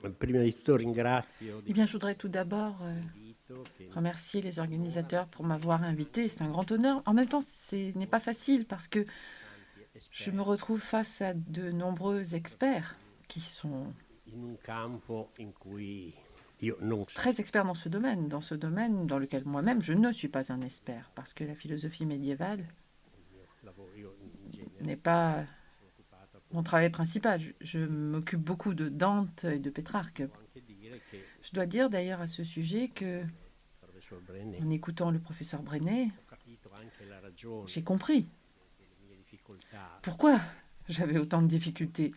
Eh bien, je voudrais tout d'abord remercier les organisateurs pour m'avoir invité. C'est un grand honneur. En même temps, ce n'est pas facile parce que je me retrouve face à de nombreux experts qui sont très experts dans ce domaine dans lequel moi-même je ne suis pas un expert, parce que la philosophie médiévale n'est pas mon travail principal. Je m'occupe beaucoup de Dante et de Pétrarque. Je dois dire d'ailleurs à ce sujet que, en écoutant le professeur Brenet, j'ai compris pourquoi j'avais autant de difficultés,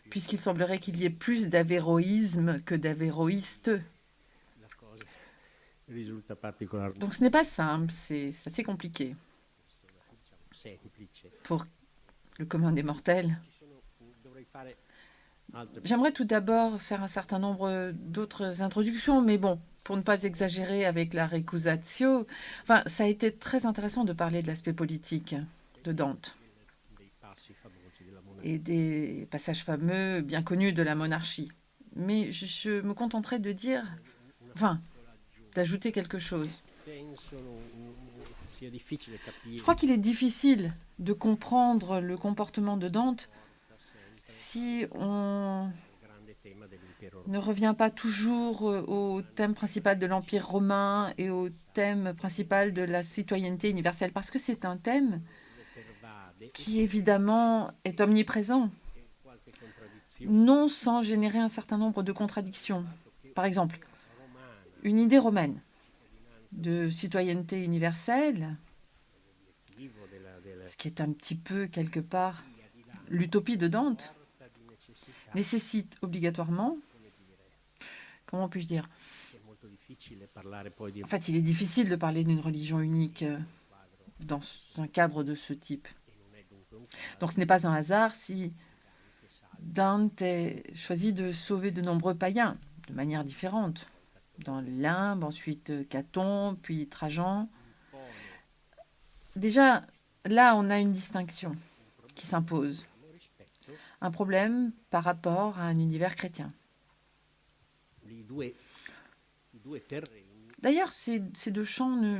puisqu'il semblerait qu'il y ait plus d'avéroïsme que d'avéroïstes. Donc ce n'est pas simple, c'est assez compliqué pour le commun des mortels. J'aimerais tout d'abord faire un certain nombre d'autres introductions, mais bon, pour ne pas exagérer avec la récusatio, enfin, ça a été très intéressant de parler de l'aspect politique de Dante et des passages fameux bien connus de la monarchie. Mais je me contenterai de dire, enfin, d'ajouter quelque chose. Je crois qu'il est difficile de comprendre le comportement de Dante si on ne revient pas toujours au thème principal de l'Empire romain et au thème principal de la citoyenneté universelle, parce que c'est un thème qui évidemment est omniprésent, non sans générer un certain nombre de contradictions. Par exemple, une idée romaine de citoyenneté universelle, ce qui est un petit peu quelque part l'utopie de Dante, nécessite obligatoirement, comment puis-je dire, en fait, il est difficile de parler d'une religion unique dans un cadre de ce type. Donc ce n'est pas un hasard si Dante choisit de sauver de nombreux païens de manière différente. Dans Limbe, ensuite Caton, puis Trajan. Déjà, là, on a une distinction qui s'impose. Un problème par rapport à un univers chrétien. D'ailleurs, ces deux champs ne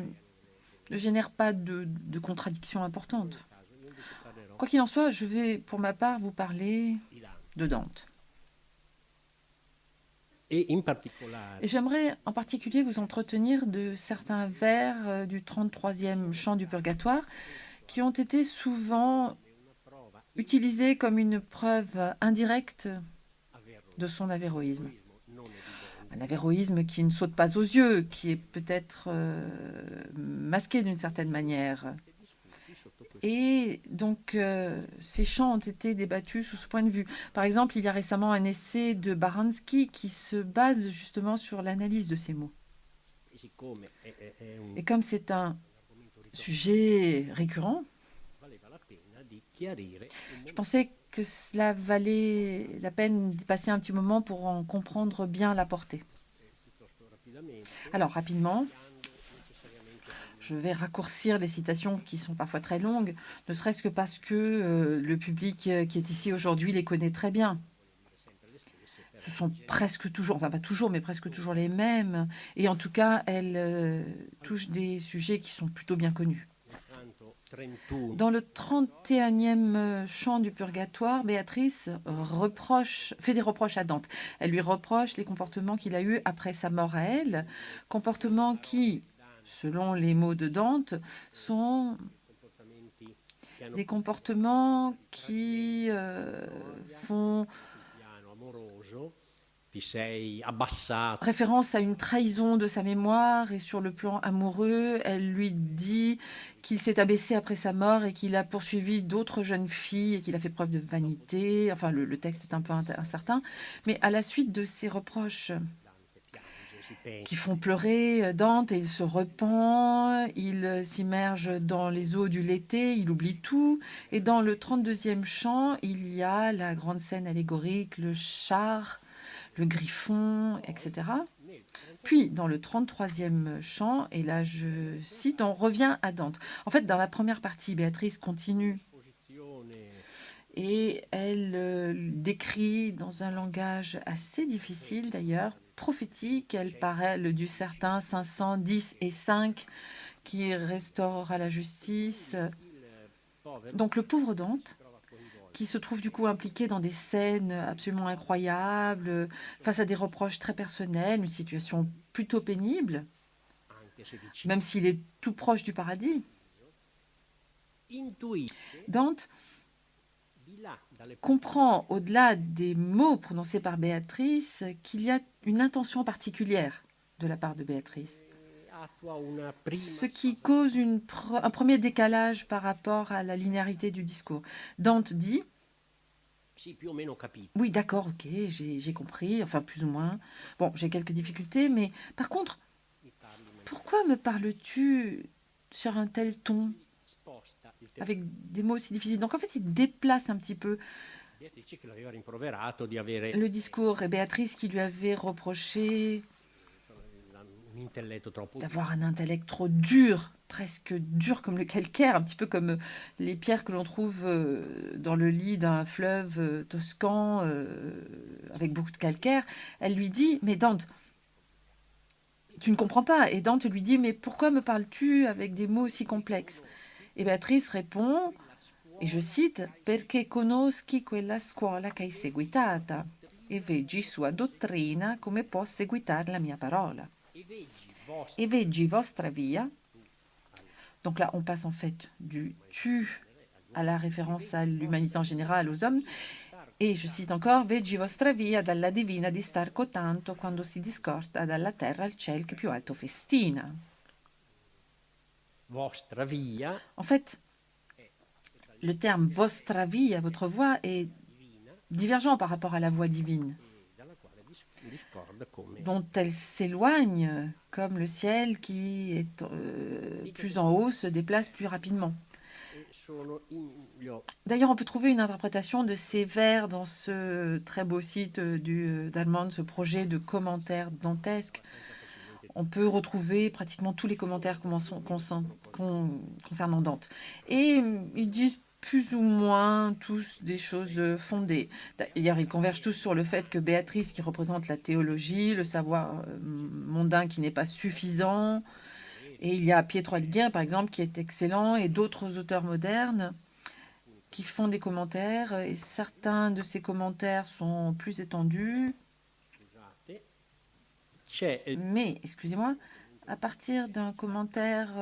génèrent pas de contradictions importantes. Quoi qu'il en soit, je vais, pour ma part, vous parler de Dante. Et j'aimerais en particulier vous entretenir de certains vers du 33e chant du Purgatoire qui ont été souvent utilisés comme une preuve indirecte de son avéroïsme. Un avéroïsme qui ne saute pas aux yeux, qui est peut-être masqué d'une certaine manière. Et donc, ces chants ont été débattus sous ce point de vue. Par exemple, il y a récemment un essai de Baranski qui se base justement sur l'analyse de ces mots. Et comme c'est un sujet récurrent, je pensais que cela valait la peine d'y passer un petit moment pour en comprendre bien la portée. Alors, rapidement, je vais raccourcir les citations qui sont parfois très longues, ne serait-ce que parce que le public qui est ici aujourd'hui les connaît très bien. Ce sont presque toujours, enfin pas toujours, mais presque toujours les mêmes. Et en tout cas, elles touchent des sujets qui sont plutôt bien connus. Dans le 31e chant du Purgatoire, Béatrice fait des reproches à Dante. Elle lui reproche les comportements qu'il a eus après sa mort à elle, comportements qui, selon les mots de Dante, sont des comportements qui font référence à une trahison de sa mémoire, et sur le plan amoureux, elle lui dit qu'il s'est abaissé après sa mort et qu'il a poursuivi d'autres jeunes filles et qu'il a fait preuve de vanité. Enfin, le texte est un peu incertain. Mais à la suite de ces reproches qui font pleurer Dante, et il se repent, il s'immerge dans les eaux du Léthé, il oublie tout. Et dans le 32e chant, il y a la grande scène allégorique, le char, le griffon, etc. Puis, dans le 33e chant, et là je cite, on revient à Dante. En fait, dans la première partie, Béatrice continue et elle décrit dans un langage assez difficile d'ailleurs, prophétique, elle parle du certain 510 et 5 qui restaurera la justice. Donc le pauvre Dante, qui se trouve du coup impliqué dans des scènes absolument incroyables, face à des reproches très personnels, une situation plutôt pénible, même s'il est tout proche du paradis. Dante comprend, au-delà des mots prononcés par Béatrice, qu'il y a une intention particulière de la part de Béatrice, ce qui cause un premier décalage par rapport à la linéarité du discours. Dante dit « Oui, d'accord, ok, j'ai compris, enfin plus ou moins. Bon, j'ai quelques difficultés, mais par contre, pourquoi me parles-tu sur un tel ton, avec des mots aussi difficiles ?» Donc en fait, il déplace un petit peu le discours, et Béatrice qui lui avait reproché d'avoir un intellect trop dur, presque dur comme le calcaire, un petit peu comme les pierres que l'on trouve dans le lit d'un fleuve toscan avec beaucoup de calcaire. Elle lui dit « Mais Dante, tu ne comprends pas ». Et Dante lui dit « Mais pourquoi me parles-tu avec des mots aussi complexes ?» Et Béatrice répond, et je cite, « Perché conosci quella scuola che hai seguitata e veggi sua dottrina come può seguitare la mia parola. E veggi vostra via ». Donc là, on passe en fait du « tu » à la référence à l'humanité en général, aux hommes. Et je cite encore, veggi vostra via dalla divina di star cotanto quando si discorda dalla terra al ciel che più alto festina. Vostra via. En fait, le terme vostra via, votre voix, est divergent par rapport à la voix divine, dont elle s'éloigne comme le ciel qui est plus en haut se déplace plus rapidement. D'ailleurs, on peut trouver une interprétation de ces vers dans ce très beau site d'Allemand, ce projet de commentaires dantesques. On peut retrouver pratiquement tous les commentaires concernant Dante. Et ils disent plus ou moins tous des choses fondées. D'ailleurs, ils convergent tous sur le fait que Béatrice, qui représente la théologie, le savoir mondain qui n'est pas suffisant, et il y a Pietro Alighieri, par exemple, qui est excellent, et d'autres auteurs modernes qui font des commentaires, et certains de ces commentaires sont plus étendus. Mais, excusez-moi, à partir d'un commentaire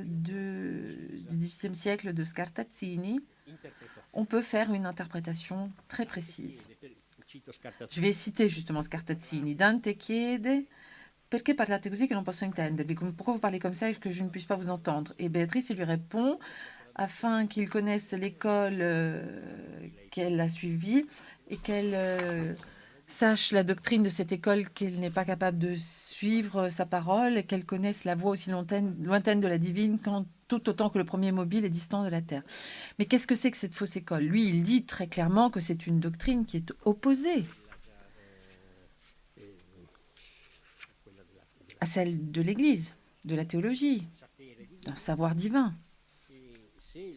du XVIIIe siècle de Scartazzini, on peut faire une interprétation très précise. Je vais citer justement Scartazzini. Dante chiede perché parlate così che non posso intendervi? Pourquoi vous parlez comme ça et que je ne puisse pas vous entendre? Et Béatrice lui répond, afin qu'il connaisse l'école qu'elle a suivie et qu'elle sache la doctrine de cette école, qu'elle n'est pas capable de suivre sa parole et qu'elle connaisse la voix aussi lointaine de la divine tout autant que le premier mobile est distant de la terre. Mais qu'est-ce que c'est que cette fausse école? Lui, il dit très clairement que c'est une doctrine qui est opposée à celle de l'Église, de la théologie, d'un savoir divin. Si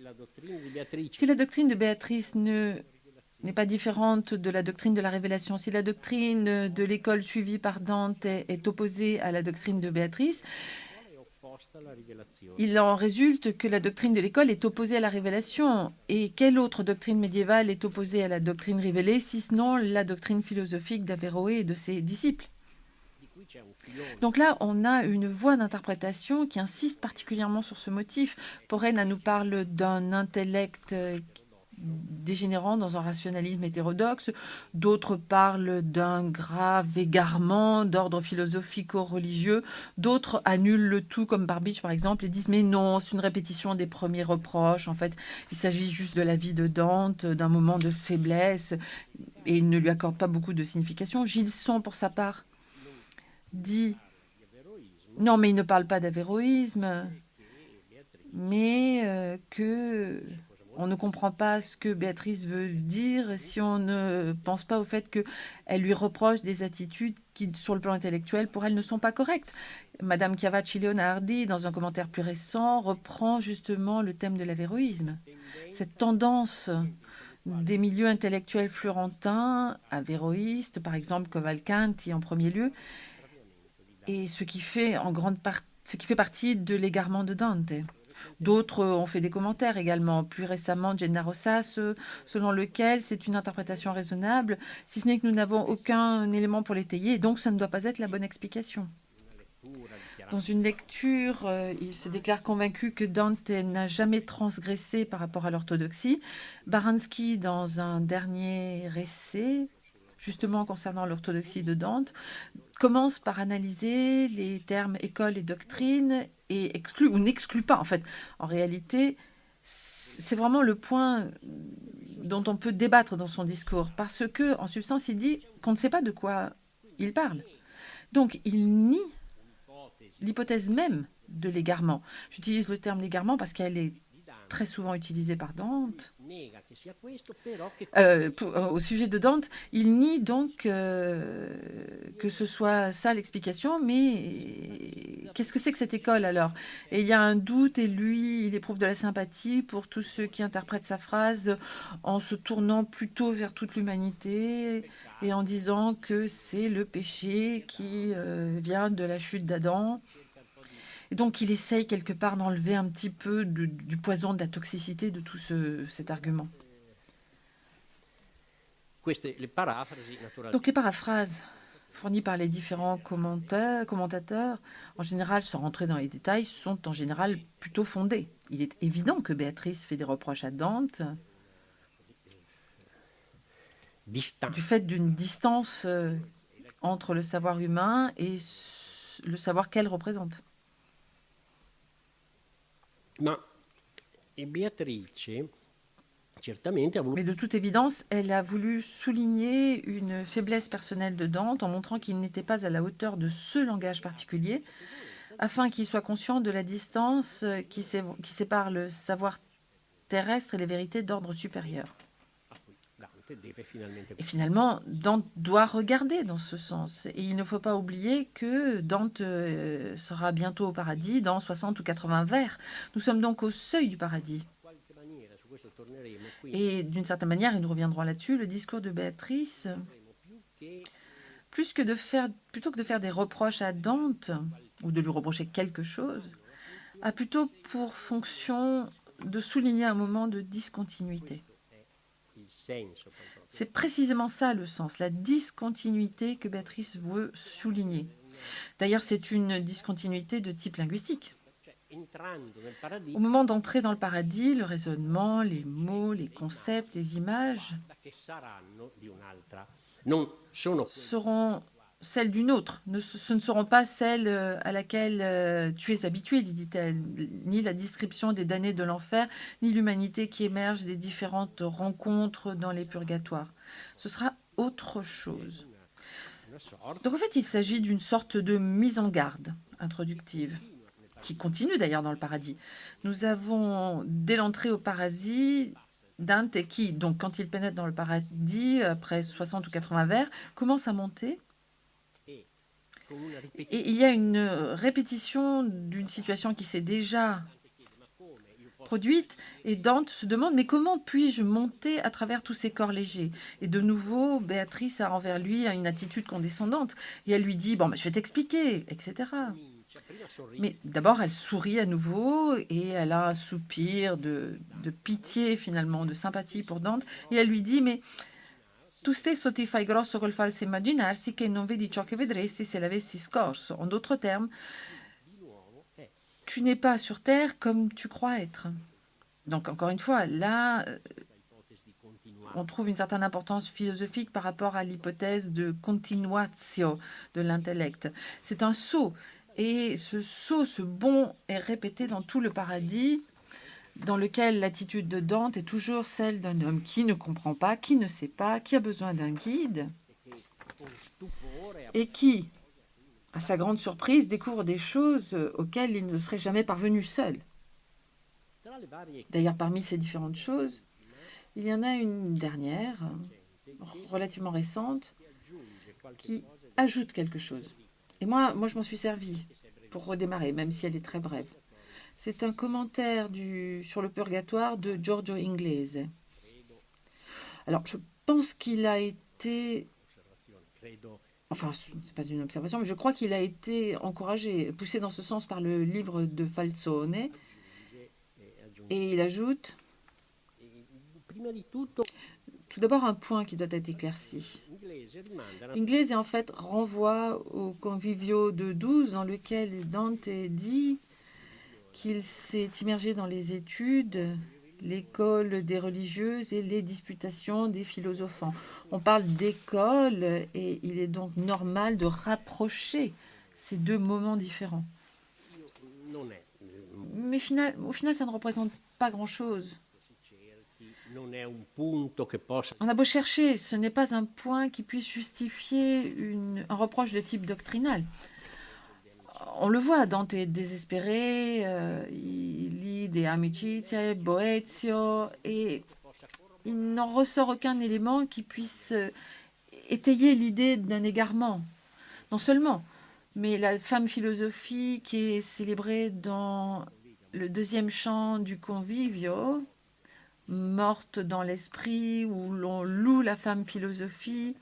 la doctrine de Béatrice n'est pas différente de la doctrine de la révélation, si la doctrine de l'école suivie par Dante est opposée à la doctrine de Béatrice, il en résulte que la doctrine de l'école est opposée à la révélation. Et quelle autre doctrine médiévale est opposée à la doctrine révélée, si ce n'est la doctrine philosophique d'Averroès et de ses disciples? Donc là, on a une voie d'interprétation qui insiste particulièrement sur ce motif. Porren nous parle d'un intellect dégénérant dans un rationalisme hétérodoxe. D'autres parlent d'un grave égarement d'ordre philosophico-religieux. D'autres annulent le tout, comme Barbich par exemple, et disent « Mais non, c'est une répétition des premiers reproches. En fait, il s'agit juste de la vie de Dante, d'un moment de faiblesse. » Et ils ne lui accordent pas beaucoup de signification. Gilson, pour sa part, dit « Non, mais il ne parle pas d'avéroïsme, mais que on ne comprend pas ce que Béatrice veut dire si on ne pense pas au fait qu'elle lui reproche des attitudes qui, sur le plan intellectuel, pour elle, ne sont pas correctes. » Madame Chiavacci Leonardi, dans un commentaire plus récent, reprend justement le thème de l'avéroïsme. Cette tendance des milieux intellectuels florentins, avéroïstes, par exemple Cavalcanti en premier lieu, et ce qui fait partie de l'égarement de Dante. D'autres ont fait des commentaires également. Plus récemment, Gennaro Sass, selon lequel c'est une interprétation raisonnable, si ce n'est que nous n'avons aucun élément pour l'étayer, et donc ça ne doit pas être la bonne explication. Dans une lecture, il se déclare convaincu que Dante n'a jamais transgressé par rapport à l'orthodoxie. Baranski, dans un dernier essai, justement concernant l'orthodoxie de Dante, commence par analyser les termes école et doctrine et exclut ou n'exclut pas. En fait, en réalité, c'est vraiment le point dont on peut débattre dans son discours, parce que, en substance, il dit qu'on ne sait pas de quoi il parle. Donc, il nie l'hypothèse même de l'égarement. J'utilise le terme l'égarement parce qu'elle est très souvent utilisée par Dante. Au sujet de Dante, il nie donc que ce soit ça l'explication, mais qu'est-ce que c'est que cette école alors? Et il y a un doute et lui, il éprouve de la sympathie pour tous ceux qui interprètent sa phrase en se tournant plutôt vers toute l'humanité et en disant que c'est le péché qui vient de la chute d'Adam. Et donc, il essaye quelque part d'enlever un petit peu du poison, de la toxicité de tout cet argument. Donc, les paraphrases fournies par les différents commentateurs, en général, sans rentrer dans les détails, sont en général plutôt fondées. Il est évident que Béatrice fait des reproches à Dante du fait d'une distance entre le savoir humain et le savoir qu'elle représente. Mais de toute évidence, elle a voulu souligner une faiblesse personnelle de Dante en montrant qu'il n'était pas à la hauteur de ce langage particulier, afin qu'il soit conscient de la distance qui sépare le savoir terrestre et les vérités d'ordre supérieur. Et finalement, Dante doit regarder dans ce sens. Et il ne faut pas oublier que Dante sera bientôt au paradis dans 60 ou 80 vers. Nous sommes donc au seuil du paradis. Et d'une certaine manière, et nous reviendrons là-dessus, le discours de Béatrice, plutôt que de faire des reproches à Dante, ou de lui reprocher quelque chose, a plutôt pour fonction de souligner un moment de discontinuité. C'est précisément ça le sens, la discontinuité que Béatrice veut souligner. D'ailleurs, c'est une discontinuité de type linguistique. Au moment d'entrer dans le paradis, le raisonnement, les mots, les concepts, les images seront celles d'une autre. Ce ne seront pas celles à laquelle tu es habitué, dit-elle, ni la description des damnés de l'enfer, ni l'humanité qui émerge des différentes rencontres dans les purgatoires. Ce sera autre chose. Donc en fait, il s'agit d'une sorte de mise en garde introductive, qui continue d'ailleurs dans le paradis. Nous avons, dès l'entrée au paradis, Dante qui, donc quand il pénètre dans le paradis, après 60 ou 80 vers, commence à monter. Et il y a une répétition d'une situation qui s'est déjà produite, et Dante se demande, mais comment puis-je monter à travers tous ces corps légers? Et de nouveau, Béatrice a envers lui une attitude condescendante, et elle lui dit, bon, je vais t'expliquer, etc. Mais d'abord, elle sourit à nouveau, et elle a un soupir de pitié, finalement, de sympathie pour Dante, et elle lui dit, mais tu stesso ti fai grosso col falso immaginarsi che non vedi ciò che vedresti se l'avessi scorso. En d'autres termes, tu n'es pas sur Terre comme tu crois être. Donc, encore une fois, là, on trouve une certaine importance philosophique par rapport à l'hypothèse de continuatio de l'intellect. C'est un saut. Et ce bond est répété dans tout le paradis, dans lequel l'attitude de Dante est toujours celle d'un homme qui ne comprend pas, qui ne sait pas, qui a besoin d'un guide, et qui, à sa grande surprise, découvre des choses auxquelles il ne serait jamais parvenu seul. D'ailleurs, parmi ces différentes choses, il y en a une dernière, relativement récente, qui ajoute quelque chose. Et moi je m'en suis servi pour redémarrer, même si elle est très brève. C'est un commentaire sur le purgatoire de Giorgio Inglese. Alors, je pense qu'il a été, enfin, ce n'est pas une observation, mais je crois qu'il a été encouragé, poussé dans ce sens par le livre de Falzone, et il ajoute, tout d'abord, un point qui doit être éclairci. L'inglese, en fait, renvoie au Convivio de 12, dans lequel Dante dit qu'il s'est immergé dans les études, l'école des religieuses et les disputations des philosophants. On parle d'école et il est donc normal de rapprocher ces deux moments différents. Mais au final, ça ne représente pas grand-chose. On a beau chercher, ce n'est pas un point qui puisse justifier un reproche de type doctrinal. On le voit, Dante est désespéré, il lit des Amicizie, Boezio, et il n'en ressort aucun élément qui puisse étayer l'idée d'un égarement. Non seulement, mais la femme philosophie qui est célébrée dans le deuxième chant du Convivio, morte dans l'esprit, où l'on loue la femme philosophie.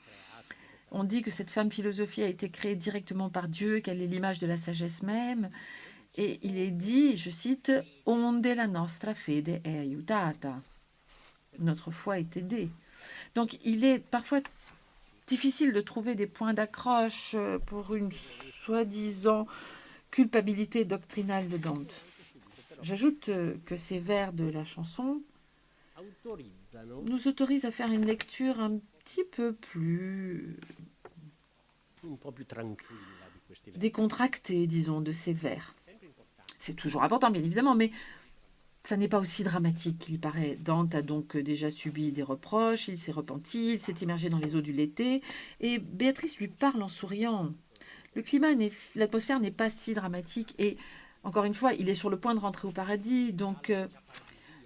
On dit que cette femme philosophie a été créée directement par Dieu, qu'elle est l'image de la sagesse même. Et il est dit, je cite, « Onde la nostra fede è aiutata ». Notre foi est aidée. Donc il est parfois difficile de trouver des points d'accroche pour une soi-disant culpabilité doctrinale de Dante. J'ajoute que ces vers de la chanson nous autorisent à faire une lecture un petit peu plus décontractée, disons, de ces vers. C'est toujours important, bien évidemment, mais ça n'est pas aussi dramatique qu'il paraît. Dante a donc déjà subi des reproches, il s'est repenti, il s'est immergé dans les eaux du Lété, et Béatrice lui parle en souriant. Le climat, l'atmosphère n'est pas si dramatique, et encore une fois, il est sur le point de rentrer au paradis, donc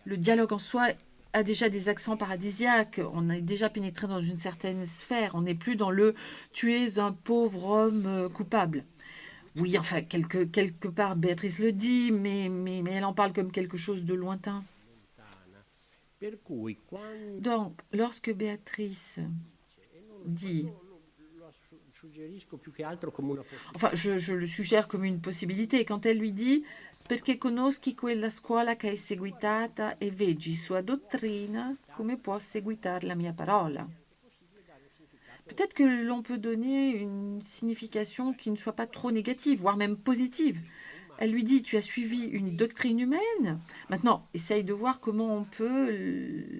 le dialogue en soi a déjà des accents paradisiaques, on est déjà pénétré dans une certaine sphère, on n'est plus dans le « tu es un pauvre homme coupable ». Oui, enfin, quelque part, Béatrice le dit, mais elle en parle comme quelque chose de lointain. Donc, lorsque Béatrice dit... Enfin, je le suggère comme une possibilité. Quand elle lui dit « Perché conosci quella scuola che hai seguitata e veggi sua dottrina, come può seguitar la mia parola ?» Peut-être que l'on peut donner une signification qui ne soit pas trop négative, voire même positive. Elle lui dit, tu as suivi une doctrine humaine, maintenant essaye de voir comment on peut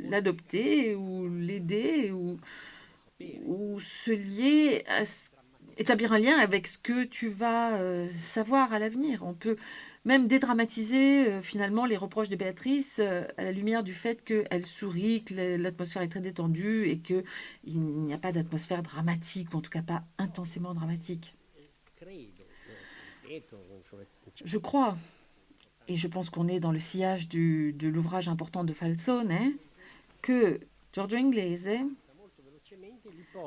l'adopter ou l'aider ou se lier, établir un lien avec ce que tu vas savoir à l'avenir. On peut même dédramatiser finalement les reproches de Béatrice à la lumière du fait qu'elle sourit, que l'atmosphère est très détendue et qu'il n'y a pas d'atmosphère dramatique, ou en tout cas pas intensément dramatique. Je crois, et je pense qu'on est dans le sillage de l'ouvrage important de Falzone, que Giorgio Inglese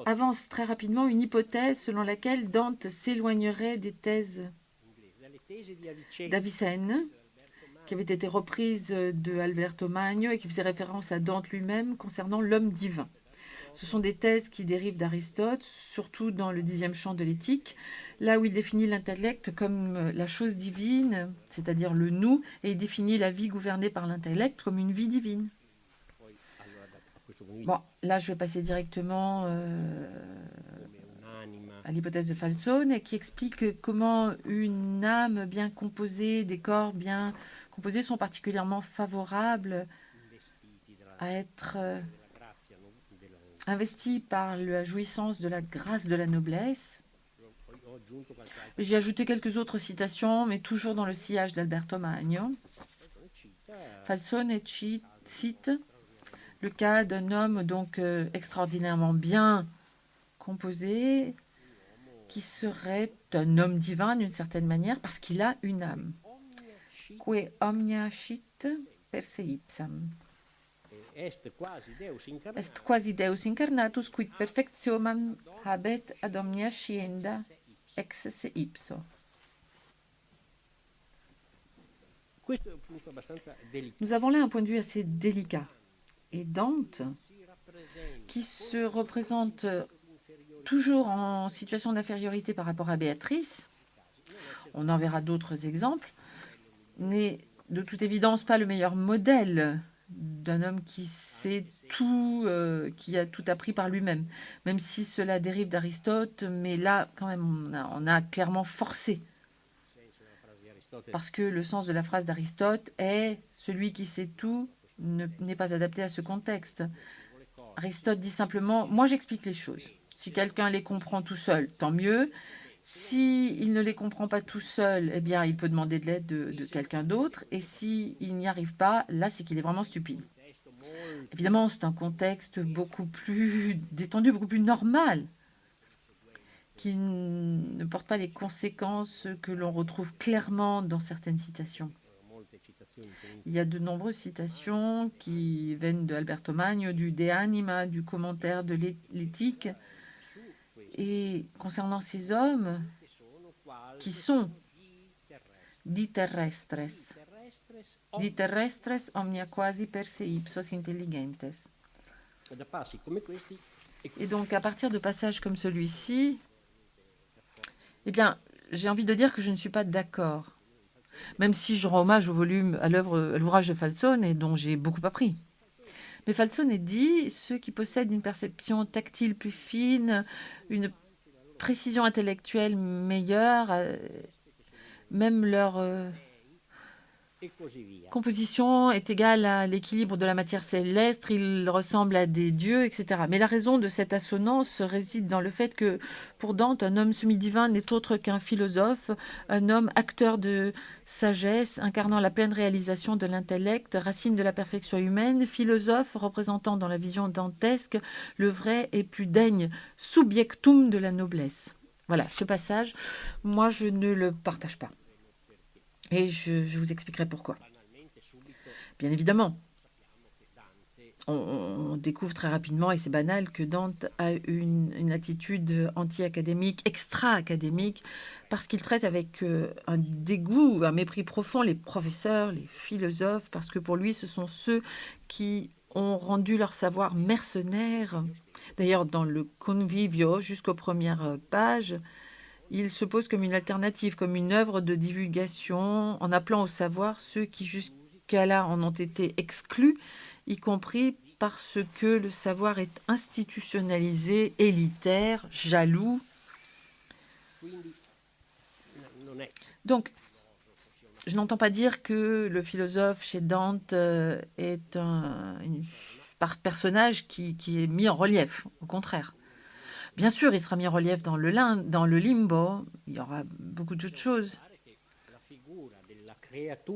avance très rapidement une hypothèse selon laquelle Dante s'éloignerait des thèses d'Avicenne, qui avait été reprise de Alberto Magno et qui faisait référence à Dante lui-même concernant l'homme divin. Ce sont des thèses qui dérivent d'Aristote, surtout dans le 10e chant de l'éthique, là où il définit l'intellect comme la chose divine, c'est-à-dire le nous, et il définit la vie gouvernée par l'intellect comme une vie divine. Bon, là, je vais passer directement à l'hypothèse de Falzone, qui explique comment une âme bien composée, des corps bien composés sont particulièrement favorables à être investis par la jouissance de la grâce de la noblesse. J'ai ajouté quelques autres citations, mais toujours dans le sillage d'Alberto Magno. Falzone cite le cas d'un homme donc extraordinairement bien composé, qui serait un homme divin d'une certaine manière, parce qu'il a une âme. Que omnia scit per se ipsam. Est quasi Deus incarnatus, quid perfectionem habet ad omnia scienda ex se ipso. Nous avons là un point de vue assez délicat. Et Dante qui se représente toujours en situation d'infériorité par rapport à Béatrice. On en verra d'autres exemples, n'est de toute évidence pas le meilleur modèle d'un homme qui sait tout, qui a tout appris par lui-même, même si cela dérive d'Aristote, mais là, quand même, on a clairement forcé, parce que le sens de la phrase d'Aristote est « celui qui sait tout n'est pas adapté à ce contexte ». Aristote dit simplement « moi j'explique les choses ». Si quelqu'un les comprend tout seul, tant mieux. S'il ne les comprend pas tout seul, eh bien, il peut demander de l'aide de quelqu'un d'autre. Et s'il n'y arrive pas, là, c'est qu'il est vraiment stupide. Évidemment, c'est un contexte beaucoup plus détendu, beaucoup plus normal, qui ne porte pas les conséquences que l'on retrouve clairement dans certaines citations. Il y a de nombreuses citations qui viennent de Alberto Magno, du De Anima, du commentaire de l'éthique. Et concernant ces hommes qui sont di terrestres omnia quasi per se ipsos intelligentes. Et donc, à partir de passages comme celui-ci, eh bien, j'ai envie de dire que je ne suis pas d'accord, même si je rends hommage au volume, à l'ouvrage de Falzone, et dont j'ai beaucoup appris. Mais Falzone dit, ceux qui possèdent une perception tactile plus fine, une précision intellectuelle meilleure, même leur composition est égale à l'équilibre de la matière céleste, ils ressemblent à des dieux, etc. Mais la raison de cette assonance réside dans le fait que, pour Dante, un homme semi-divin n'est autre qu'un philosophe, un homme acteur de sagesse, incarnant la pleine réalisation de l'intellect, racine de la perfection humaine, philosophe représentant dans la vision dantesque le vrai et plus digne subjectum de la noblesse. Voilà, ce passage, moi, je ne le partage pas. Et je vous expliquerai pourquoi. Bien évidemment, on découvre très rapidement, et c'est banal, que Dante a une attitude anti-académique, extra-académique, parce qu'il traite avec un dégoût, un mépris profond les professeurs, les philosophes, parce que pour lui, ce sont ceux qui ont rendu leur savoir mercenaire. D'ailleurs, dans le Convivio, jusqu'aux premières pages, il se pose comme une alternative, comme une œuvre de divulgation, en appelant au savoir ceux qui jusqu'à là en ont été exclus, y compris parce que le savoir est institutionnalisé, élitaire, jaloux. Donc, je n'entends pas dire que le philosophe chez Dante est un personnage qui est mis en relief, au contraire. Bien sûr, il sera mis en relief dans le limbo, il y aura beaucoup d'autres choses.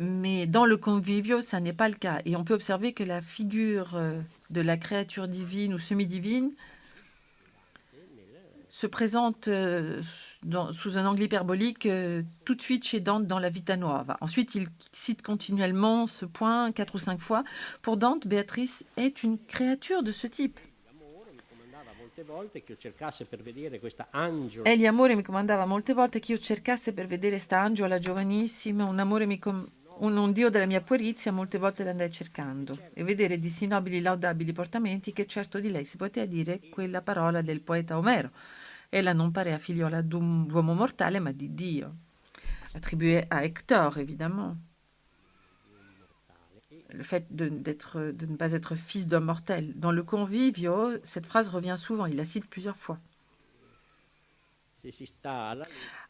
Mais dans le Convivio, ça n'est pas le cas. Et on peut observer que la figure de la créature divine ou semi-divine se présente sous un angle hyperbolique tout de suite chez Dante dans la Vita Nuova. Ensuite, il cite continuellement ce point 4 ou 5 fois. Pour Dante, Béatrice est une créature de ce type. Egli amore mi comandava molte volte che io cercasse per vedere sta angiola giovanissima, un dio della mia puerizia, molte volte l'andai cercando, e vedere di sì nobili laudabili portamenti che certo di lei si poteva dire quella parola del poeta Omero. Ella non parea figliola d'un uomo mortale, ma di Dio. Attribué à Hector, évidemment. Le fait de ne pas être fils d'un mortel. Dans le Convivio, cette phrase revient souvent, il la cite plusieurs fois.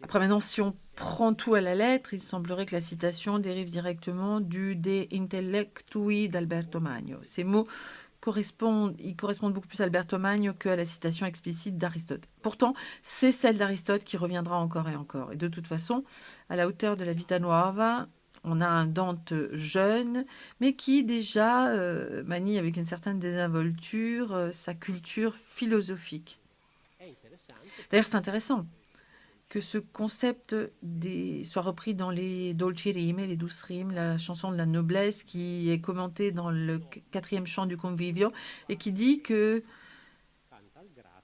Après, maintenant, si on prend tout à la lettre, il semblerait que la citation dérive directement du De Intellectui d'Alberto Magno. Ces mots correspondent beaucoup plus à Alberto Magno qu'à la citation explicite d'Aristote. Pourtant, c'est celle d'Aristote qui reviendra encore et encore. Et de toute façon, à la hauteur de la Vita Nuova, on a un Dante jeune, mais qui déjà manie avec une certaine désinvolture sa culture philosophique. D'ailleurs, c'est intéressant que ce concept soit repris dans les Dolci Rime, les douces rimes, la chanson de la noblesse qui est commentée dans le 4e chant du Convivio et qui dit que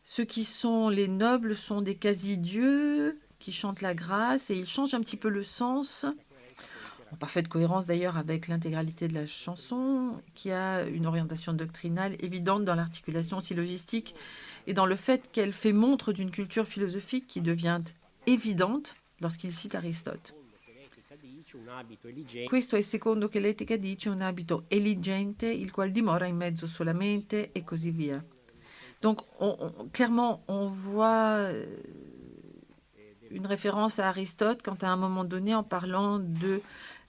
ceux qui sont les nobles sont des quasi-dieux qui chantent la grâce, et il change un petit peu le sens. en parfaite cohérence d'ailleurs avec l'intégralité de la chanson, qui a une orientation doctrinale évidente dans l'articulation syllogistique et dans le fait qu'elle fait montre d'une culture philosophique qui devient évidente lorsqu'il cite Aristote. Questo è secondo che l'etica dice un abito eligente, il qual dimora in mezzo solamente, et così via. Donc, clairement, on voit une référence à Aristote quand à un moment donné, en parlant de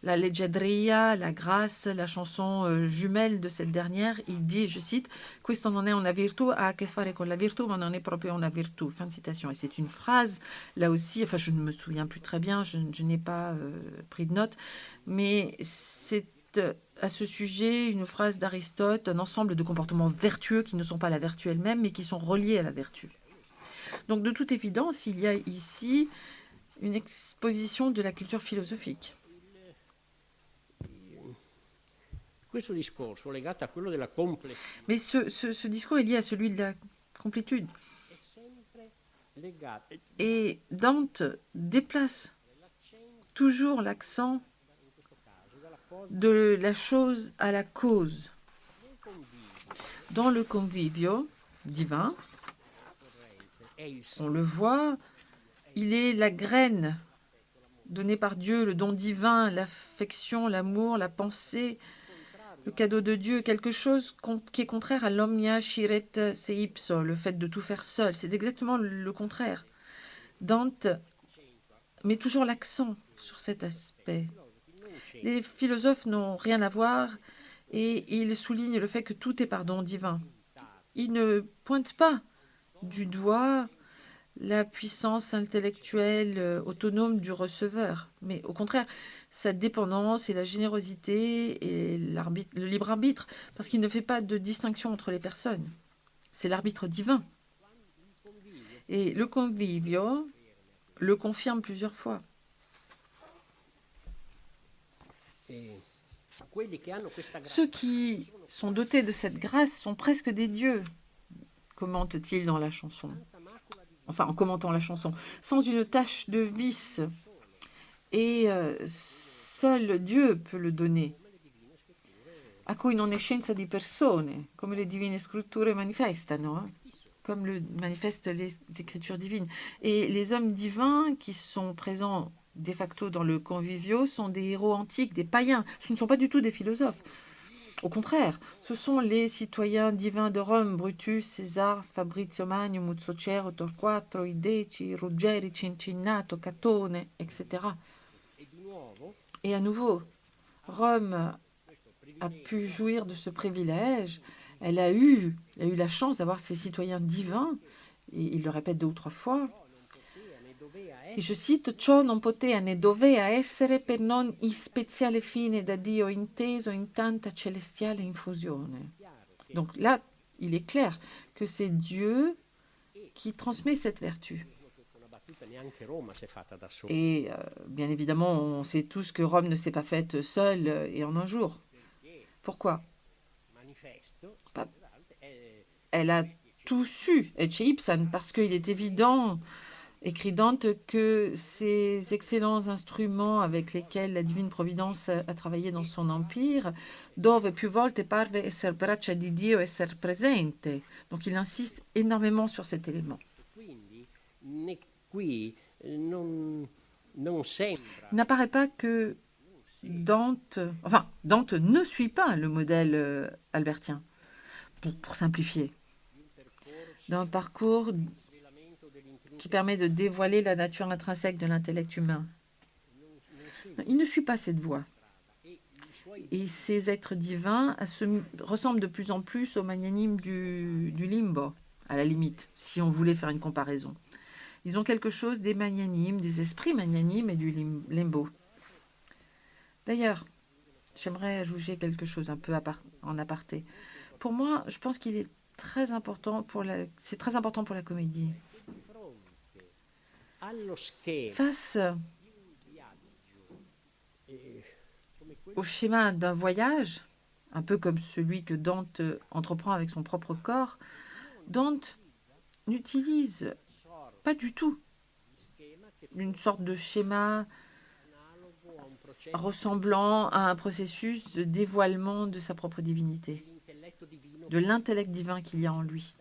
la leggiadria, la grâce, la chanson jumelle de cette dernière, il dit, je cite, « Questo non è una virtù, ha a che fare con la virtù, ma non è proprio una virtù ». Fin de citation. Et c'est une phrase, là aussi, enfin je ne me souviens plus très bien, je n'ai pas pris de notes, mais c'est à ce sujet une phrase d'Aristote, un ensemble de comportements vertueux qui ne sont pas la vertu elle-même, mais qui sont reliés à la vertu. Donc de toute évidence, il y a ici une exposition de la culture philosophique. Mais ce discours est lié à celui de la complétude. Et Dante déplace toujours l'accent de la chose à la cause. Dans le convivio divin, on le voit, il est la graine donnée par Dieu, le don divin, l'affection, l'amour, la pensée, le cadeau de Dieu, quelque chose qui est contraire à l'omnia sciret se ipso, le fait de tout faire seul. C'est exactement le contraire. Dante met toujours l'accent sur cet aspect. Les philosophes n'ont rien à voir et ils soulignent le fait que tout est par don divin. Ils ne pointent pas du doigt la puissance intellectuelle autonome du receveur, mais au contraire, sa dépendance et la générosité et le libre arbitre, parce qu'il ne fait pas de distinction entre les personnes. C'est l'arbitre divin. Et le convivio le confirme plusieurs fois. Ceux qui sont dotés de cette grâce sont presque des dieux, commente-t-il dans la chanson. Enfin, en commentant la chanson, sans une tache de vice. Et seul Dieu peut le donner. A cui non è scienza di persone, come le divine scritture manifestano, hein, comme le manifestent les écritures divines. Et les hommes divins qui sont présents de facto dans le convivio sont des héros antiques, des païens. Ce ne sont pas du tout des philosophes. Au contraire, ce sont les citoyens divins de Rome, Brutus, César, Fabrizio Magno, Muzzocero, Torquato, i Deci, Ruggeri, Cincinnato, Catone, etc. Et à nouveau, Rome a pu jouir de ce privilège. Elle a eu la chance d'avoir ces citoyens divins, et il le répète 2 ou 3 fois. Et je cite, ciò non poteva né doveva essere per non il speziale fine da Dio inteso in tanta celestiale infusione. Donc là, il est clair que c'est Dieu qui transmet cette vertu. Et bien évidemment, on sait tous que Rome ne s'est pas faite seule et en un jour. Pourquoi? Elle a tout su, ecce ipsan, parce qu'il est évident, écrit Dante, que ces excellents instruments avec lesquels la divine providence a travaillé dans son empire, dove più volte parve esser braccia di Dio esser presente. Donc il insiste énormément sur cet élément. Il n'apparaît pas que Dante ne suit pas le modèle albertien, pour simplifier, d'un parcours qui permet de dévoiler la nature intrinsèque de l'intellect humain. Il ne suit pas cette voie. Et ces êtres divins ressemblent de plus en plus aux magnanimes du limbo, à la limite, si on voulait faire une comparaison. Ils ont quelque chose des magnanimes, des esprits magnanimes et du limbo. D'ailleurs, j'aimerais ajouter quelque chose un peu en aparté. Pour moi, je pense qu'il est très important c'est très important pour la comédie. Face au schéma d'un voyage, un peu comme celui que Dante entreprend avec son propre corps, Dante n'utilise pas du tout une sorte de schéma ressemblant à un processus de dévoilement de sa propre divinité, de l'intellect divin qu'il y a en lui.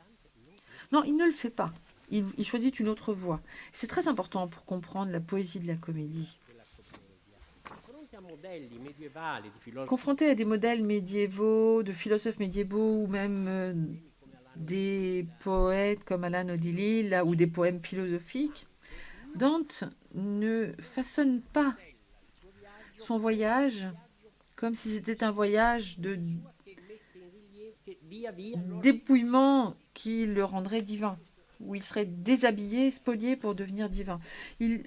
Non, il ne le fait pas. Il choisit une autre voie. C'est très important pour comprendre la poésie de la comédie. Confronté à des modèles médiévaux, de philosophes médiévaux ou même des poètes comme Alan Odili ou des poèmes philosophiques, Dante ne façonne pas son voyage comme si c'était un voyage de dépouillement qui le rendrait divin, où il serait déshabillé, spolié pour devenir divin.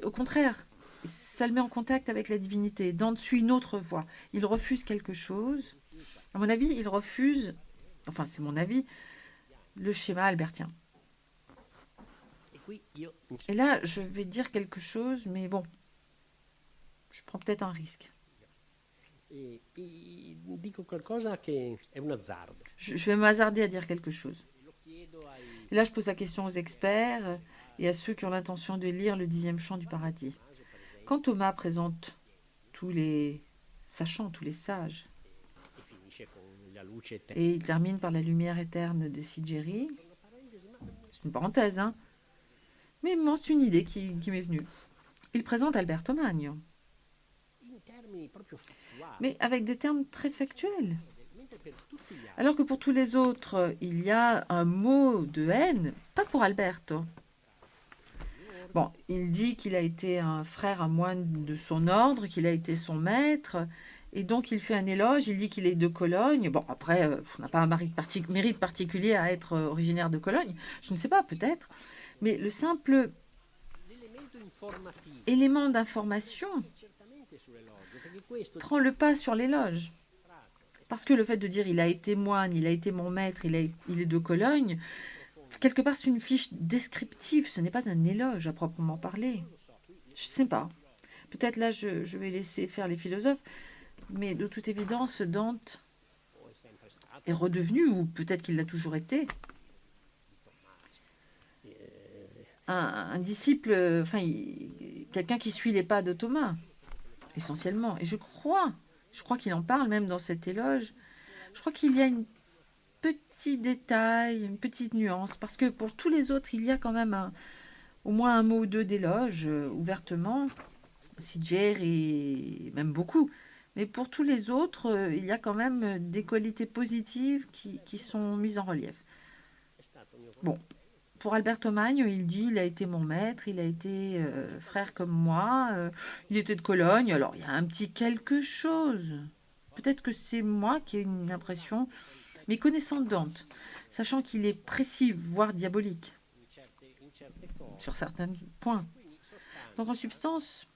Au contraire, ça le met en contact avec la divinité. Dante suit une autre voie. Il refuse quelque chose. À mon avis, il refuse, enfin c'est mon avis, le schéma albertien. Et là, je vais dire quelque chose, mais bon, je prends peut-être un risque. Je vais m'hasarder à dire quelque chose. Et là, je pose la question aux experts et à ceux qui ont l'intention de lire le 10e chant du paradis. Quand Thomas présente tous les sachants, tous les sages, et il termine par la lumière éterne de Sigeri, c'est une parenthèse, hein, mais bon, c'est une idée qui m'est venue. Il présente Alberto Magno, mais avec des termes très factuels. Alors que pour tous les autres, il y a un mot de haine, pas pour Alberto. Bon, il dit qu'il a été un frère à moine de son ordre, qu'il a été son maître, et donc il fait un éloge, il dit qu'il est de Cologne. Bon, après, on n'a pas un mérite particulier à être originaire de Cologne, je ne sais pas, peut-être, mais le simple élément d'information prend le pas sur l'éloge. Parce que le fait de dire il a été moine, il a été mon maître, il est de Cologne, quelque part c'est une fiche descriptive, ce n'est pas un éloge à proprement parler. Je ne sais pas. Peut-être là je vais laisser faire les philosophes, mais de toute évidence Dante est redevenu, ou peut-être qu'il l'a toujours été, un disciple, enfin quelqu'un qui suit les pas de Thomas, essentiellement. Et je crois qu'il en parle même dans cet éloge. Je crois qu'il y a un petit détail, une petite nuance, parce que pour tous les autres, il y a quand même au moins un mot ou deux d'éloge, ouvertement, Singer et même beaucoup. Mais pour tous les autres, il y a quand même des qualités positives qui sont mises en relief. Bon, pour Alberto Magno, il dit il a été mon maître, il a été frère comme moi, il était de Cologne, alors il y a un petit quelque chose. Peut-être que c'est moi qui ai une impression, mais connaissant Dante, sachant qu'il est précis, voire diabolique, sur certains points. Donc en substance,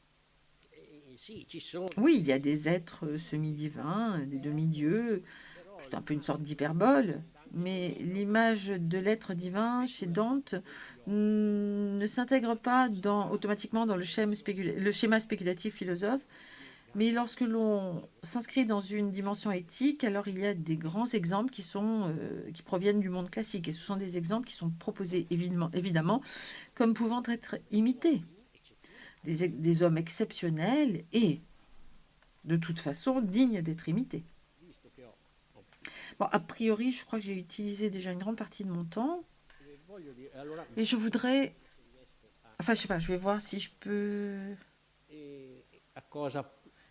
oui, il y a des êtres semi-divins, des demi-dieux, c'est un peu une sorte d'hyperbole, mais l'image de l'être divin chez Dante ne s'intègre pas automatiquement dans le schéma spéculatif philosophe, mais lorsque l'on s'inscrit dans une dimension éthique, alors il y a des grands exemples qui proviennent du monde classique, et ce sont des exemples qui sont proposés évidemment comme pouvant être imités. Des hommes exceptionnels et, de toute façon, dignes d'être imités. Bon, a priori, je crois que j'ai utilisé déjà une grande partie de mon temps. Et je voudrais... Enfin, je sais pas, je vais voir si je peux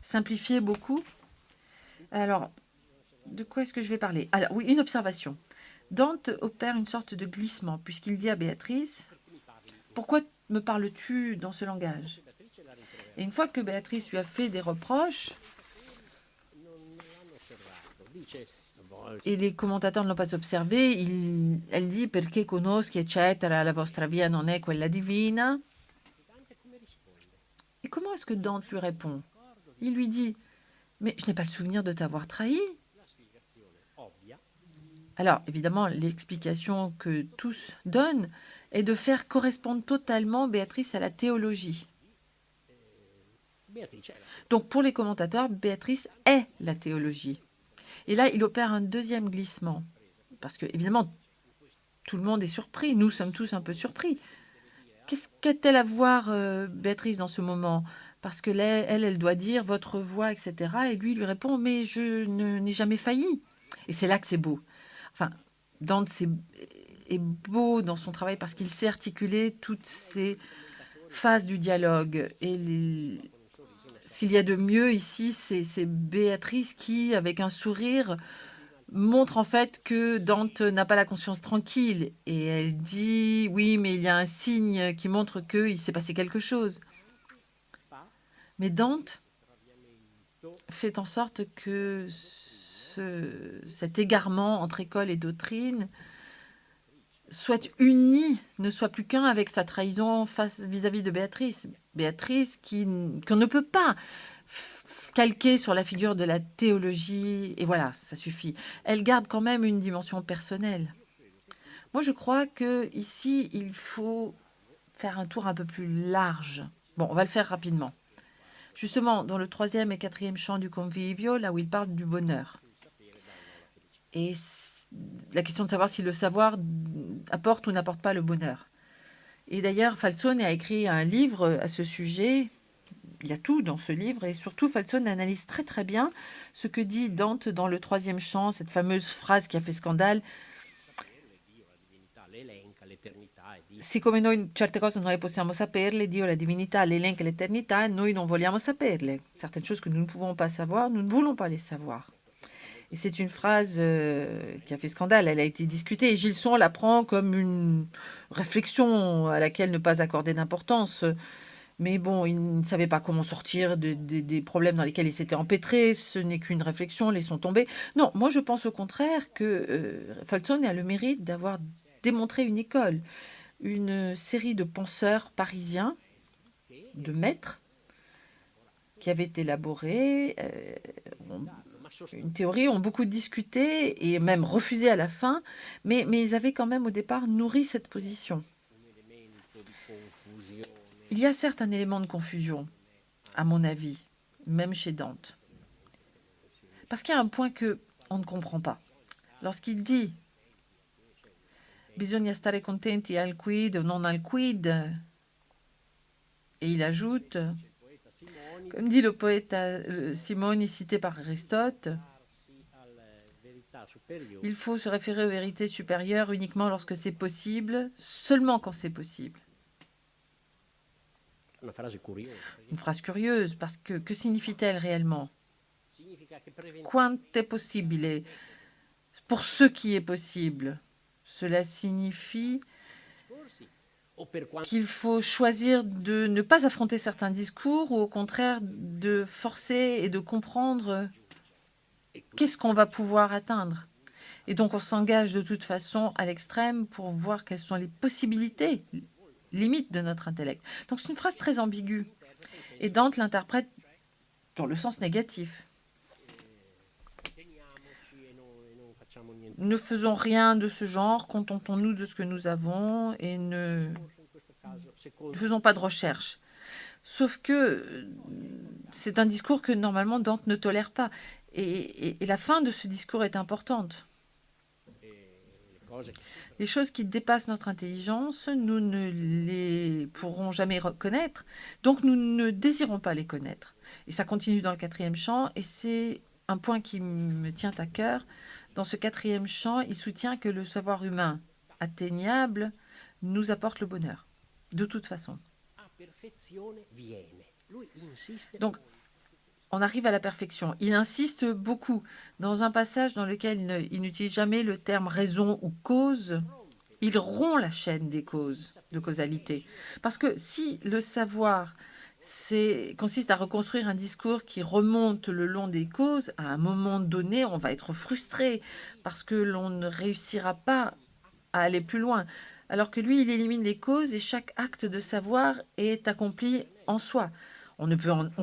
simplifier beaucoup. Alors, de quoi est-ce que je vais parler? Alors, oui, une observation. Dante opère une sorte de glissement, puisqu'il dit à Béatrice, « Pourquoi me parles-tu dans ce langage ?» Et une fois que Béatrice lui a fait des reproches, et les commentateurs ne l'ont pas observé, elle dit « Perché conosci, eccetera, la vostra via non è quella divina ». Et comment est-ce que Dante lui répond? Il lui dit « Mais je n'ai pas le souvenir de t'avoir trahi ». Alors, évidemment, l'explication que tous donnent est de faire correspondre totalement Béatrice à la théologie. Donc, pour les commentateurs, Béatrice est la théologie. Et là, il opère un deuxième glissement. Parce que, évidemment, tout le monde est surpris. Nous sommes tous un peu surpris. Qu'a-t-elle à voir, Béatrice, dans ce moment? parce que elle doit dire votre voix, etc. Et lui répond, mais je n'ai jamais failli. Et c'est là que c'est beau. Enfin, Dante est beau dans son travail parce qu'il sait articuler toutes ces phases du dialogue. Et ce qu'il y a de mieux ici, c'est Béatrice qui, avec un sourire, montre en fait que Dante n'a pas la conscience tranquille. Et elle dit, oui, mais il y a un signe qui montre qu'il s'est passé quelque chose. Mais Dante fait en sorte que cet égarement entre école et doctrine soit uni, ne soit plus qu'un avec sa trahison vis-à-vis de Béatrice. Béatrice qu'on ne peut pas calquer sur la figure de la théologie, et voilà, ça suffit. Elle garde quand même une dimension personnelle. Moi, je crois que ici, il faut faire un tour un peu plus large. Bon, on va le faire rapidement. Justement, dans le 3e et 4e chant du Convivio, là où il parle du bonheur. Et la question de savoir si le savoir apporte ou n'apporte pas le bonheur. Et d'ailleurs, Falzone a écrit un livre à ce sujet. Il y a tout dans ce livre. Et surtout, Falzone analyse très très bien ce que dit Dante dans le 3e chant, cette fameuse phrase qui a fait scandale. Siccome noi certe cose non le possiamo saperle, Dio, la divinità, l'elenca, l'eternità, noi non vogliamo saperle. Certaines choses que nous ne pouvons pas savoir, nous ne voulons pas les savoir. Et c'est une phrase qui a fait scandale. Elle a été discutée. Et Gilson la prend comme une réflexion à laquelle ne pas accorder d'importance. Mais bon, il ne savait pas comment sortir des problèmes dans lesquels il s'était empêtré. Ce n'est qu'une réflexion, laissons tomber. Non, moi je pense au contraire que Falzone a le mérite d'avoir démontré une école, une série de penseurs parisiens, de maîtres, qui avaient élaboré une théorie, ont beaucoup discuté et même refusé à la fin, mais ils avaient quand même au départ nourri cette position. Il y a certes un élément de confusion, à mon avis, même chez Dante. Parce qu'il y a un point que on ne comprend pas. Lorsqu'il dit « Bisogna stare contenti al quid, non al quid », et il ajoute, comme dit le poète Simone, cité par Aristote, il faut se référer aux vérités supérieures uniquement lorsque c'est possible, seulement quand c'est possible. Une phrase curieuse, parce que signifie-t-elle réellement? Quanto è possibile? Pour ce qui est possible. Cela signifie qu'il faut choisir de ne pas affronter certains discours ou au contraire de forcer et de comprendre qu'est-ce qu'on va pouvoir atteindre. Et donc on s'engage de toute façon à l'extrême pour voir quelles sont les possibilités, limites de notre intellect. Donc c'est une phrase très ambiguë. Et Dante l'interprète dans le sens négatif. Ne faisons rien de ce genre, contentons-nous de ce que nous avons et ne faisons pas de recherche. Sauf que c'est un discours que normalement Dante ne tolère pas. Et la fin de ce discours est importante. Les choses qui dépassent notre intelligence, nous ne les pourrons jamais reconnaître, donc nous ne désirons pas les connaître. Et ça continue dans le 4e chant, et c'est un point qui me tient à cœur. Dans ce 4e chant, il soutient que le savoir humain atteignable nous apporte le bonheur, de toute façon. Donc, on arrive à la perfection. Il insiste beaucoup dans un passage dans lequel il n'utilise jamais le terme raison ou cause. Il rompt la chaîne des causes, de causalité. Parce que si le savoir consiste à reconstruire un discours qui remonte le long des causes, à un moment donné, on va être frustré parce que l'on ne réussira pas à aller plus loin. Alors que lui, il élimine les causes et chaque acte de savoir est accompli en soi. On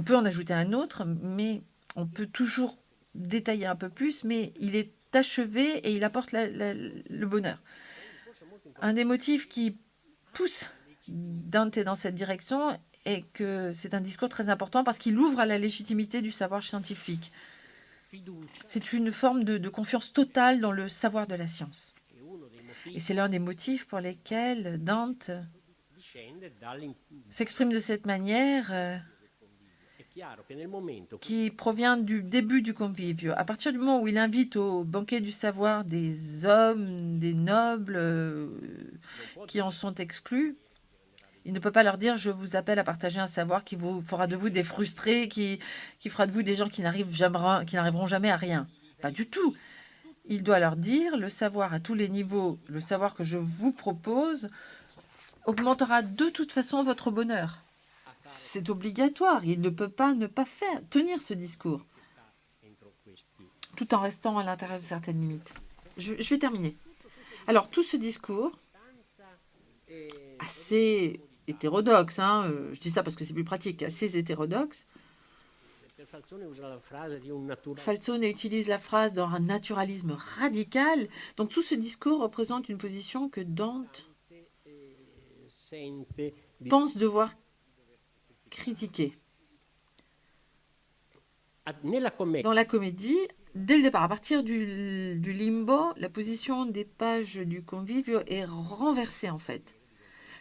peut en ajouter un autre, mais on peut toujours détailler un peu plus, mais il est achevé et il apporte le bonheur. Un des motifs qui pousse Dante dans cette direction est que c'est un discours très important parce qu'il ouvre à la légitimité du savoir scientifique. C'est une forme de confiance totale dans le savoir de la science. Et c'est l'un des motifs pour lesquels Dante s'exprime de cette manière qui provient du début du convivio. À partir du moment où il invite au banquet du savoir des hommes, des nobles qui en sont exclus, il ne peut pas leur dire « je vous appelle à partager un savoir qui vous fera de vous des frustrés, qui fera de vous des gens qui n'arriveront jamais à rien ». Pas du tout. Il doit leur dire « le savoir à tous les niveaux, le savoir que je vous propose augmentera de toute façon votre bonheur ». C'est obligatoire. Il ne peut pas ne pas tenir ce discours, tout en restant à l'intérieur de certaines limites. Je vais terminer. Alors, tout ce discours, assez hétérodoxe, je dis ça parce que c'est plus pratique, assez hétérodoxe, Falzone utilise la phrase dans un naturalisme radical. Donc, tout ce discours représente une position que Dante pense devoir critiquer. Dans la comédie, dès le départ, à partir du limbo, la position des pages du convivio est renversée en fait.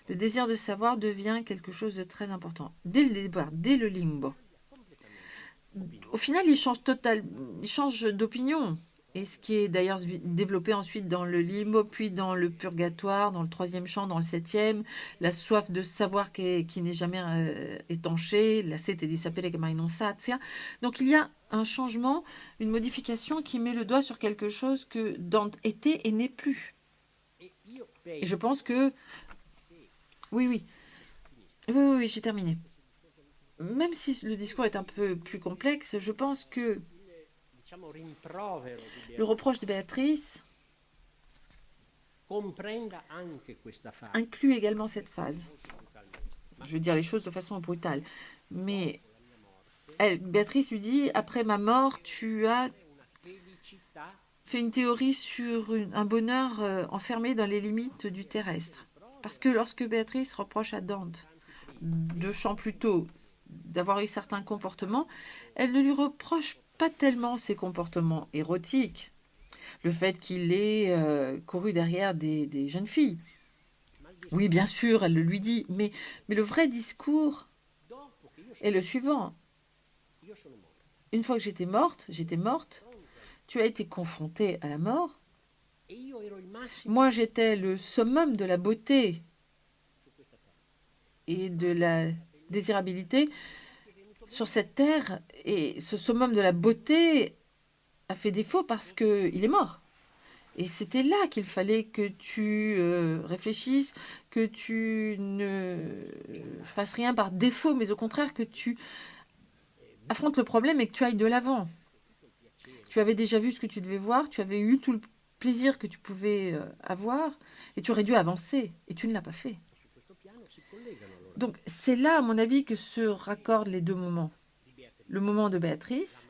Le désir de savoir devient quelque chose de très important. Dès le départ, dès le limbo. Au final, il change d'opinion. Et ce qui est d'ailleurs développé ensuite dans le limbo, puis dans le purgatoire, dans le 3e chant, dans le 7e, la soif de savoir qui n'est jamais étanchée, la sete di sapere che mai non sazia. Donc il y a un changement, une modification qui met le doigt sur quelque chose que Dante était et n'est plus. Et je pense que... Oui, j'ai terminé. Même si le discours est un peu plus complexe, je pense que le reproche de Béatrice inclut également cette phase. Je vais dire les choses de façon brutale. Mais Béatrice lui dit, après ma mort, tu as fait une théorie sur un bonheur enfermé dans les limites du terrestre. Parce que lorsque Béatrice reproche à Dante, 2 chants plus tôt, d'avoir eu certains comportements, elle ne lui reproche pas tellement ses comportements érotiques, le fait qu'il ait couru derrière des jeunes filles. Oui, bien sûr, elle le lui dit, mais le vrai discours est le suivant. Une fois que j'étais morte, tu as été confrontée à la mort. Moi, j'étais le summum de la beauté et de la désirabilité sur cette terre, et ce summum de la beauté a fait défaut parce qu'il est mort. Et c'était là qu'il fallait que tu réfléchisses, que tu ne fasses rien par défaut, mais au contraire que tu affrontes le problème et que tu ailles de l'avant. Tu avais déjà vu ce que tu devais voir, tu avais eu tout le plaisir que tu pouvais avoir, et tu aurais dû avancer, et tu ne l'as pas fait. Donc c'est là, à mon avis, que se raccordent les 2 moments. Le moment de Béatrice,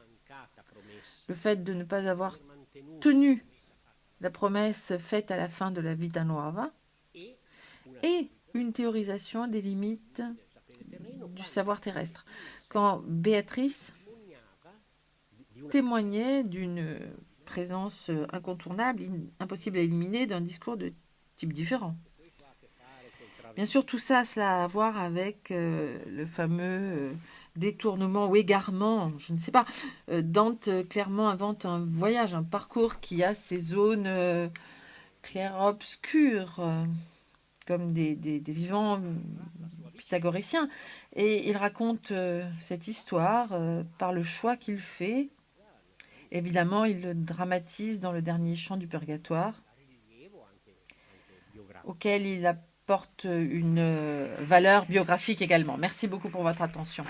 le fait de ne pas avoir tenu la promesse faite à la fin de la Vita Nuova, et une théorisation des limites du savoir terrestre. Quand Béatrice témoignait d'une présence incontournable, impossible à éliminer, d'un discours de type différent. Bien sûr, tout ça, cela a à voir avec le fameux détournement ou égarement, je ne sais pas. Dante clairement invente un voyage, un parcours qui a ces zones clair-obscur, comme des vivants pythagoriciens. Et il raconte cette histoire par le choix qu'il fait. Évidemment, il le dramatise dans le dernier chant du Purgatoire, auquel il apporte une valeur biographique également. Merci beaucoup pour votre attention.